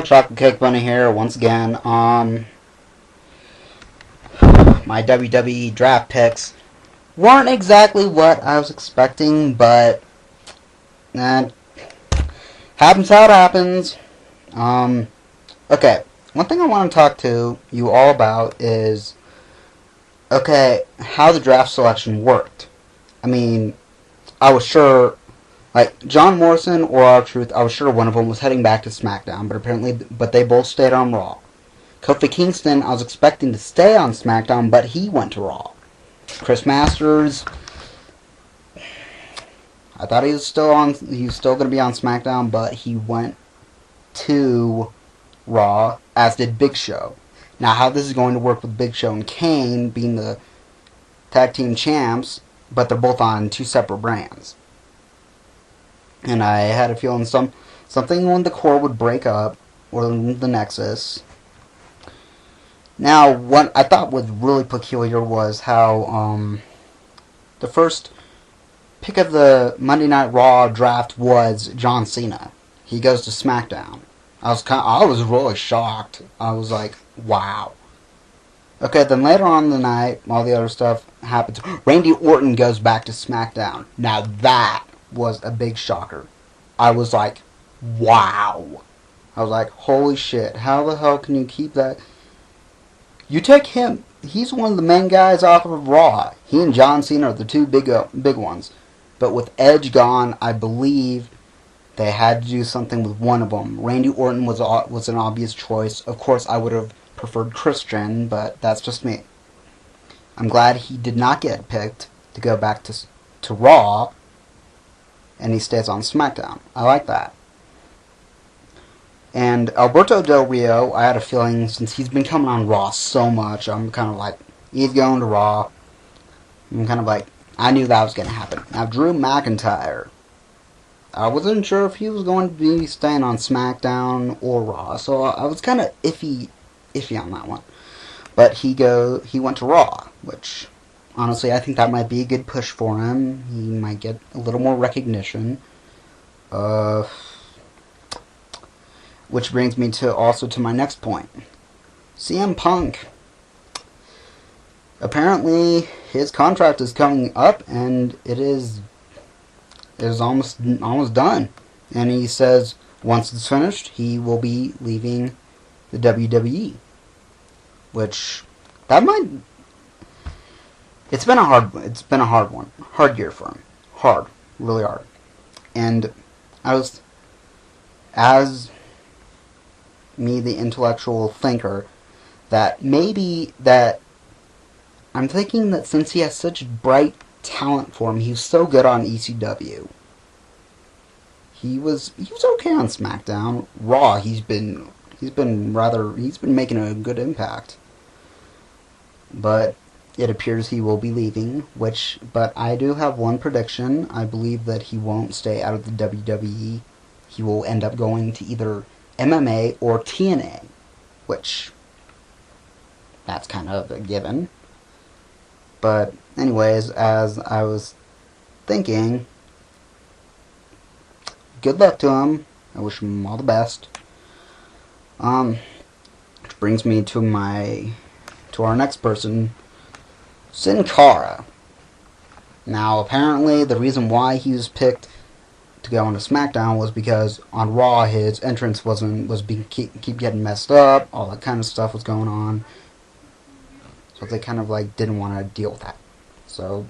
y'all, Chocolate Cake Bunny here once again. My WWE draft picks weren't exactly what I was expecting, but that happens how it happens. Okay, one thing I want to talk to you all about is, okay, how the draft selection worked. I mean, I was sure, like, John Morrison or R-Truth, I was sure one of them was heading back to SmackDown, but they both stayed on Raw. Kofi Kingston, I was expecting to stay on SmackDown, but he went to Raw. Chris Masters, I thought he was still going to be on SmackDown, but he went to Raw, as did Big Show. Now, how this is going to work with Big Show and Kane being the tag team champs, but they're both on two separate brands. And I had a feeling something when the core would break up, or the Nexus. Now, what I thought was really peculiar was how the first pick of the Monday Night Raw draft was John Cena. He goes to SmackDown. I was really shocked. I was like, wow. Okay, then later on in the night, all the other stuff happens. Randy Orton goes back to SmackDown. Now that was a big shocker. I was like, wow. I was like, holy shit, how the hell can you keep that? You take him, he's one of the main guys off of Raw. He and John Cena are the two big ones. But with Edge gone, I believe they had to do something with one of them. Randy Orton was an obvious choice. Of course, I would have preferred Christian, but that's just me. I'm glad he did not get picked to go back to Raw, and he stays on SmackDown. I like that. And Alberto Del Rio, I had a feeling, since he's been coming on Raw so much, I'm kind of like, he's going to Raw. I'm kind of like, I knew that was going to happen. Now, Drew McIntyre, I wasn't sure if he was going to be staying on SmackDown or Raw, so I was kind of iffy on that one. But he went to Raw, which, honestly, I think that might be a good push for him. He might get a little more recognition. Which brings me to my next point. CM Punk. Apparently, his contract is coming up, and it is almost done. And he says once it's finished, he will be leaving the WWE. Which it's been a hard one, hard year for him, really hard. And as me, the intellectual thinker, I'm thinking that since he has such bright talent for him, he was so good on ECW. He was okay on SmackDown. Raw, he's been making a good impact. But it appears he will be leaving, but I do have one prediction. I believe that he won't stay out of the WWE. He will end up going to either MMA or TNA, which that's kind of a given. But anyways, as I was thinking, good luck to him. I wish him all the best. Which brings me to our next person, Sin Cara. Now, apparently, the reason why he was picked to go on to SmackDown was because on Raw his entrance was keep getting messed up, all that kind of stuff was going on, so they kind of like didn't want to deal with that. So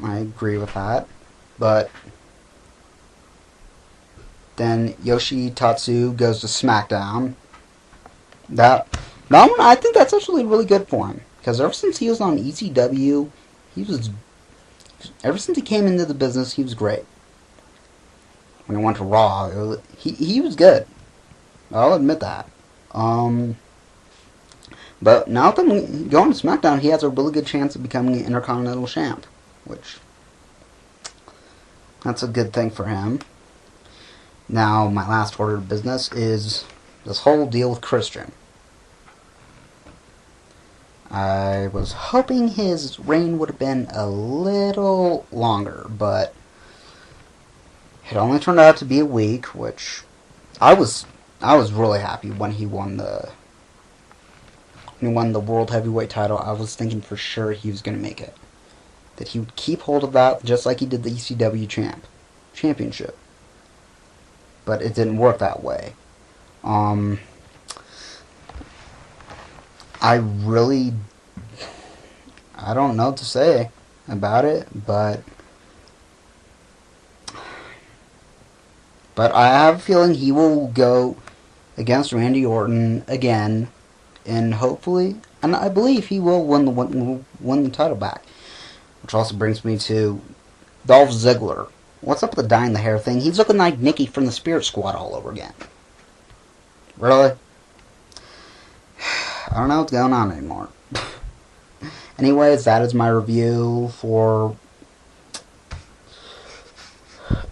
I agree with that. But then Yoshi Tatsu goes to SmackDown. That one, I think that's actually really good for him, because ever since he was on ECW, ever since he came into the business, he was great. When he went to Raw, he was good. I'll admit that. But now that I'm going to SmackDown, he has a really good chance of becoming an Intercontinental Champ, which that's a good thing for him. Now, my last order of business is this whole deal with Christian. I was hoping his reign would have been a little longer, but it only turned out to be a week, which I was really happy when he won the world heavyweight title. I was thinking for sure he was going to make it, that he would keep hold of that just like he did the ECW championship. But it didn't work that way. I don't know what to say about it, but I have a feeling he will go against Randy Orton again, and hopefully, and I believe he will win the title back. Which also brings me to Dolph Ziggler. What's up with the dyeing the hair thing? He's looking like Nikki from the Spirit Squad all over again. Really? I don't know what's going on anymore. Anyways, that is my review for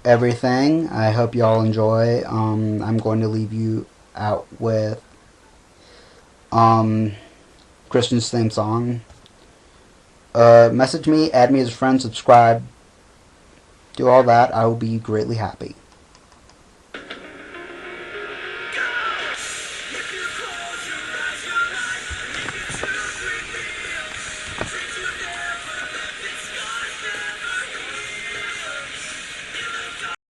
everything. I hope y'all enjoy. I'm going to leave you out with Christian's theme song. Message me, add me as a friend, subscribe. Do all that. I will be greatly happy.